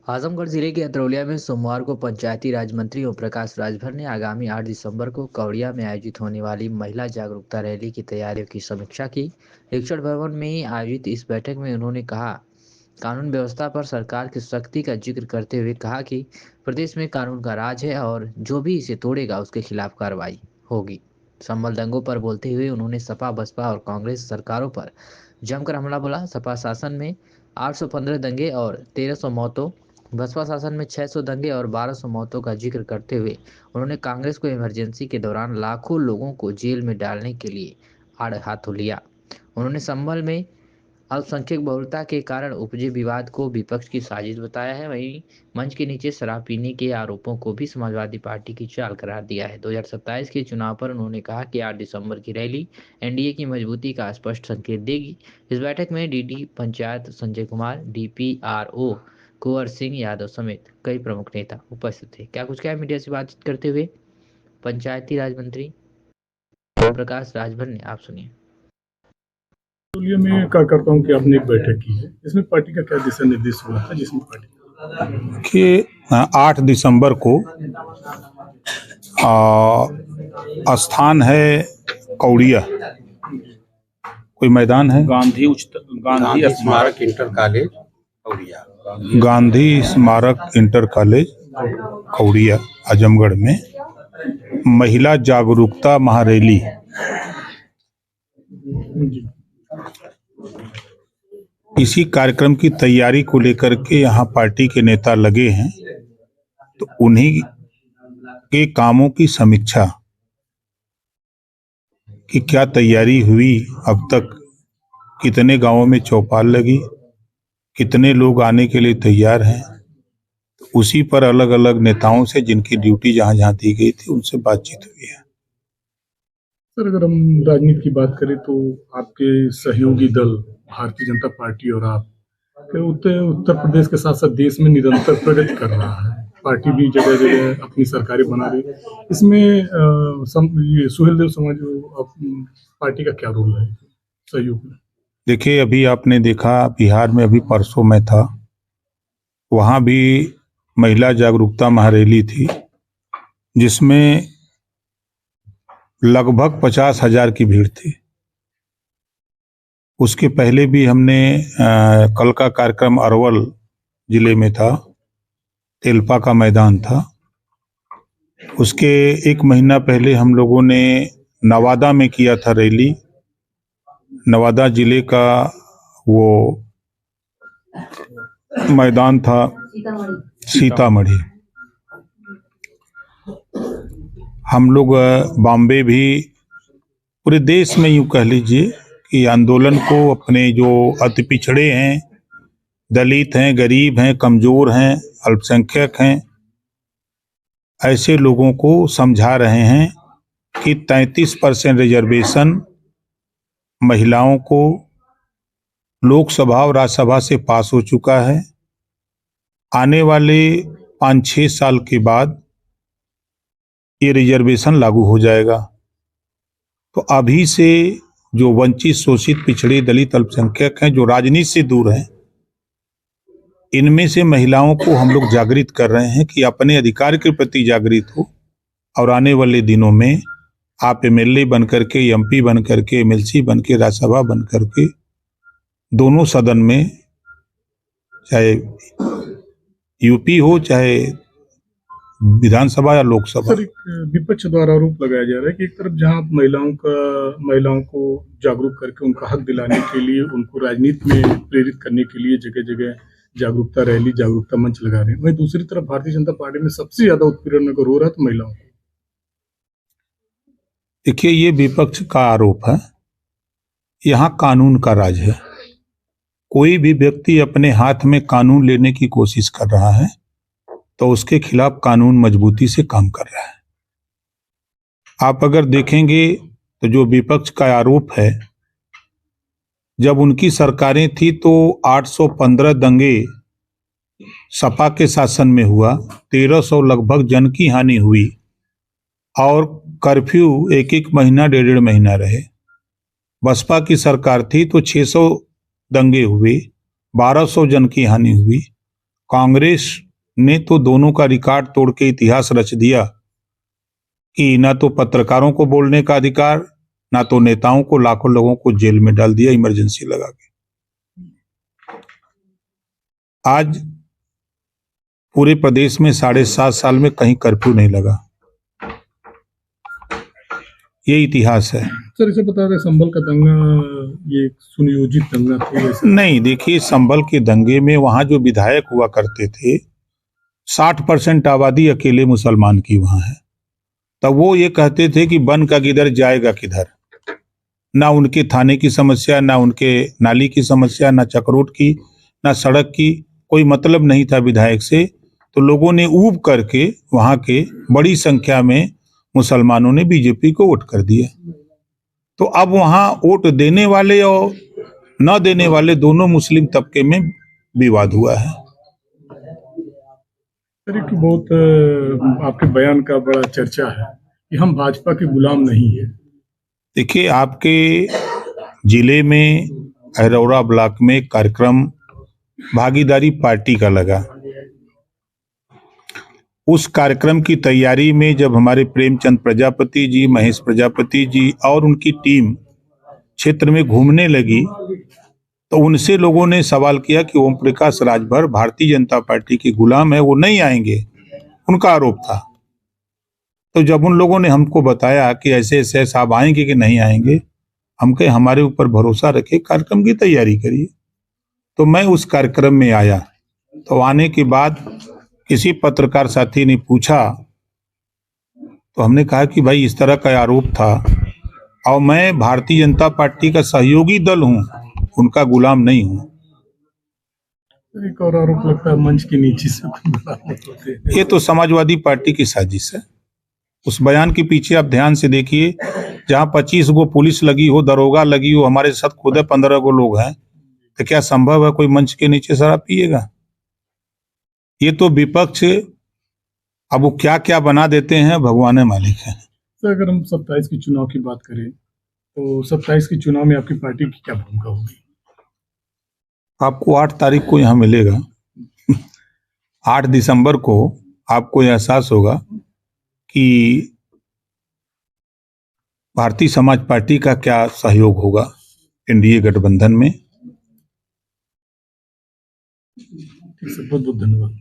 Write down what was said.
आजमगढ़ जिले के अतरौलिया में सोमवार को पंचायती राज मंत्री ओम प्रकाश राजभर ने आगामी 8 दिसंबर को कौड़िया में आयोजित होने वाली महिला जागरूकता रैली की तैयारियों की समीक्षा की। शिक्षण भवन में आयोजित इस बैठक में उन्होंने कहा कानून व्यवस्था पर सरकार की सख्ती का जिक्र करते हुए कहा कि प्रदेश में कानून का राज है और जो भी इसे तोड़ेगा उसके खिलाफ कार्रवाई होगी। संबल दंगों पर बोलते हुए उन्होंने सपा बसपा और कांग्रेस सरकारों पर जमकर हमला बोला। सपा शासन में 815 दंगे और 1300 मौतों, बसपा शासन में 600 दंगे और 1200 मौतों का जिक्र करते हुए उन्होंने कांग्रेस को इमरजेंसी के दौरान लाखों लोगों को जेल में डालने के लिए आड़ हाथों लिया। उन्होंने संभल में अल्पसंख्यक बहुलता के कारण उपजे विवाद को विपक्ष की साजिश बताया है। वहीं मंच के नीचे शराब पीने के आरोपों को भी समाजवादी पार्टी की चाल करार दिया है। 2027 के चुनाव पर उन्होंने कहा कि 8 दिसंबर की रैली एनडीए की मजबूती का स्पष्ट संकेत देगी। इस बैठक में डीडी पंचायत संजय कुमार, डीपीआरओ कुंवर सिंह यादव समेत कई प्रमुख नेता उपस्थित थे। क्या कुछ क्या मीडिया से बातचीत करते हुए पंचायती राज मंत्री ओम प्रकाश राजभर ने, आप सुनिए। लिए मैं कार्यकर्ताओं की आपने एक बैठक की है, इसमें पार्टी का क्या दिशा निर्देश हुआ था जिसमें पार्टी कि 8 दिसंबर को स्थान है कौड़िया, कोई मैदान है गांधी स्मारक इंटर कॉलेज कौड़िया, गांधी स्मारक इंटर कॉलेज कौड़िया आजमगढ़ में महिला जागरूकता महारैली। इसी कार्यक्रम की तैयारी को लेकर के यहाँ पार्टी के नेता लगे हैं, तो उन्हीं के कामों की समीक्षा कि क्या तैयारी हुई, अब तक कितने गांवों में चौपाल लगी, कितने लोग आने के लिए तैयार हैं, उसी पर अलग अलग नेताओं से जिनकी ड्यूटी जहां जहां दी गई थी उनसे बातचीत हुई है। सर, अगर हम राजनीति की बात करें तो आपके सहयोगी दल भारतीय जनता पार्टी और आप उत्तर प्रदेश के साथ साथ देश में निरंतर प्रगति कर रहा है। पार्टी भी जगह जगह अपनी सरकारें बना रही है। इसमें ये सुहेलदेव समाज पार्टी का क्या रोल है सहयोग में? देखिए, अभी आपने देखा बिहार में, अभी परसों में था, वहां भी महिला जागरूकता महारैली थी जिसमें लगभग 50,000 की भीड़ थी। उसके पहले भी हमने कल का कार्यक्रम अरवल जिले में था, तेलपा का मैदान था। उसके एक महीना पहले हम लोगों ने नवादा में किया था रैली। नवादा जिले का वो मैदान था सीतामढ़ी। हम लोग बॉम्बे भी, पूरे देश में यूं कह लीजिए कि आंदोलन को अपने जो अति पिछड़े हैं, दलित हैं, गरीब हैं, कमजोर हैं, अल्पसंख्यक हैं, ऐसे लोगों को समझा रहे हैं कि 33% रिजर्वेशन महिलाओं को लोकसभा और राज्यसभा से पास हो चुका है। आने वाले 5-6 साल के बाद ये रिजर्वेशन लागू हो जाएगा। तो अभी से जो वंचित, शोषित, पिछड़े, दलित, अल्पसंख्यक हैं, जो राजनीति से दूर हैं, इनमें से महिलाओं को हम लोग जागृत कर रहे हैं कि अपने अधिकार के प्रति जागृत हो और आने वाले दिनों में आप एमएलए बन करके, एमपी बन करके, एमएलसी बन के, राज्यसभा बन करके, दोनों सदन में, चाहे यूपी हो चाहे विधानसभा या लोकसभा। सर, विपक्ष द्वारा आरोप लगाया जा रहा है कि एक तरफ जहां महिलाओं को जागरूक करके उनका हक दिलाने के लिए, उनको राजनीति में प्रेरित करने के लिए जगह जगह जागरूकता रैली, जागरूकता मंच लगा रहे हैं, वहीं दूसरी तरफ भारतीय जनता पार्टी में सबसे ज्यादा उत्पीड़न अगर हो रहा है तो महिलाओं को। देखिए, ये विपक्ष का आरोप है। यहाँ कानून का राज है। कोई भी व्यक्ति अपने हाथ में कानून लेने की कोशिश कर रहा है तो उसके खिलाफ कानून मजबूती से काम कर रहा है। आप अगर देखेंगे तो जो विपक्ष का आरोप है, जब उनकी सरकारें थी तो 815 दंगे सपा के शासन में हुआ, 1300 लगभग जन की हानि हुई और कर्फ्यू 1-1 महीना, 1.5 महीना रहे। बसपा की सरकार थी तो 600 दंगे हुए, 1200 जन की हानि हुई कांग्रेस ने तो दोनों का रिकॉर्ड तोड़ के इतिहास रच दिया कि ना तो पत्रकारों को बोलने का अधिकार, ना तो नेताओं को, लाखों लोगों को जेल में डाल दिया इमरजेंसी लगा के। आज पूरे प्रदेश में 7.5 साल में कहीं कर्फ्यू नहीं लगा। ये इतिहास है। सर इसे बता रहे संभल का दंगा ये सुनियोजित दंगा था? नहीं, देखिए, संभल के दंगे में वहां जो विधायक हुआ करते थे 60% आबादी अकेले मुसलमान की वहां है। तब वो ये कहते थे कि बन का किधर जाएगा किधर। ना उनके थाने की समस्या, ना उनके नाली की समस्या, ना चक्रोट की, ना सड़क की, कोई मतलब नहीं था विधायक से। तो लोगों ने ऊब करके वहां के बड़ी संख्या में मुसलमानों ने बीजेपी को वोट कर दिया। तो अब वहां वोट देने वाले और न देने वाले दोनों मुस्लिम तबके में विवाद हुआ है। सर एक बहुत आपके बयान का बड़ा चर्चा है कि हम भाजपा के गुलाम नहीं है। देखिए, आपके जिले में अरौरा ब्लॉक में कार्यक्रम भागीदारी पार्टी का लगा। उस कार्यक्रम की तैयारी में जब हमारे प्रेमचंद प्रजापति जी, महेश प्रजापति जी और उनकी टीम क्षेत्र में घूमने लगी तो उनसे लोगों ने सवाल किया कि ओम प्रकाश राजभर भारतीय जनता पार्टी के गुलाम है, वो नहीं आएंगे, उनका आरोप था। तो जब उन लोगों ने हमको बताया कि ऐसे ऐसे साहब आएंगे कि नहीं आएंगे, हम कहे हमारे ऊपर भरोसा रखे, कार्यक्रम की तैयारी करिए। तो मैं उस कार्यक्रम में आया। तो आने के बाद किसी पत्रकार साथी ने पूछा तो हमने कहा कि भाई इस तरह का आरोप था और मैं भारतीय जनता पार्टी का सहयोगी दल हूं, उनका गुलाम नहीं हूं। एक और आरोप लगता है मंच के नीचे से होते हैं। ये तो समाजवादी पार्टी की साजिश है। उस बयान के पीछे आप ध्यान से देखिए, जहां 25 गो पुलिस लगी हो, दरोगा लगी हो, हमारे साथ खुद 15 गो लोग हैं, तो क्या संभव है कोई मंच के नीचे शराब पिएगा? ये तो विपक्ष अब वो क्या क्या बना देते हैं, भगवान मालिक है। तो अगर हम 27 की चुनाव की बात करें तो 27 की चुनाव में आपकी पार्टी की क्या भूमिका होगी? आपको 8 तारीख को यहाँ मिलेगा। 8 दिसंबर को आपको एहसास होगा कि भारतीय समाज पार्टी का क्या सहयोग होगा एनडीए गठबंधन में। ठीक है, बहुत बहुत धन्यवाद।